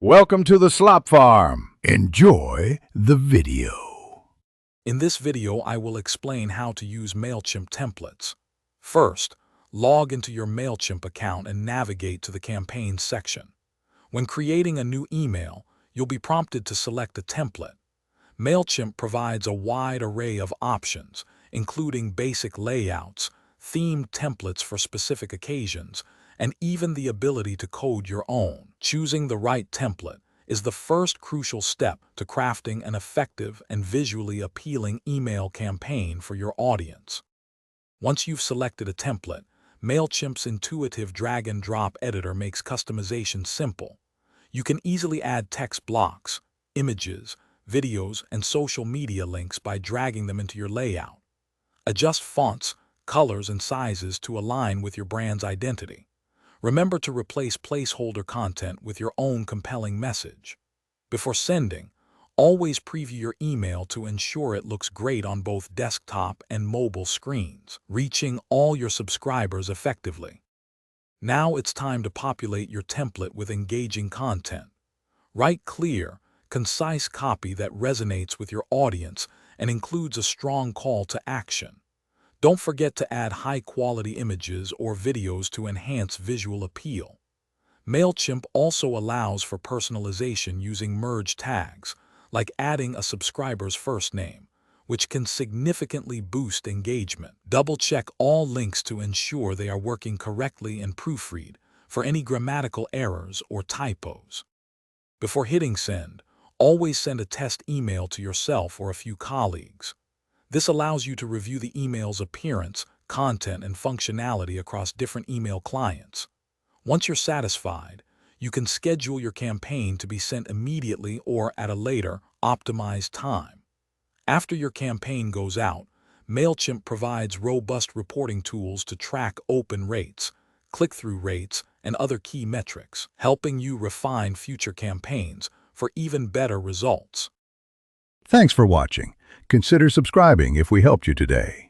Welcome to the Slop Farm. Enjoy the video. In this video, I will explain how to use Mailchimp templates. First, log into your Mailchimp account and navigate to the Campaigns section. When creating a new email, you'll be prompted to select a template. Mailchimp provides a wide array of options, including basic layouts, themed templates for specific occasions, and even the ability to code your own. Choosing the right template is the first crucial step to crafting an effective and visually appealing email campaign for your audience. Once you've selected a template, Mailchimp's intuitive drag-and-drop editor makes customization simple. You can easily add text blocks, images, videos, and social media links by dragging them into your layout. Adjust fonts, colors, and sizes to align with your brand's identity. Remember to replace placeholder content with your own compelling message. Before sending, always preview your email to ensure it looks great on both desktop and mobile screens, reaching all your subscribers effectively. Now it's time to populate your template with engaging content. Write clear, concise copy that resonates with your audience and includes a strong call to action. Don't forget to add high-quality images or videos to enhance visual appeal. Mailchimp also allows for personalization using merge tags, like adding a subscriber's first name, which can significantly boost engagement. Double-check all links to ensure they are working correctly and proofread for any grammatical errors or typos. Before hitting send, always send a test email to yourself or a few colleagues. This allows you to review the email's appearance, content, and functionality across different email clients. Once you're satisfied, you can schedule your campaign to be sent immediately or at a later, optimized time. After your campaign goes out, Mailchimp provides robust reporting tools to track open rates, click-through rates, and other key metrics, helping you refine future campaigns for even better results. Thanks for watching. Consider subscribing if we helped you today.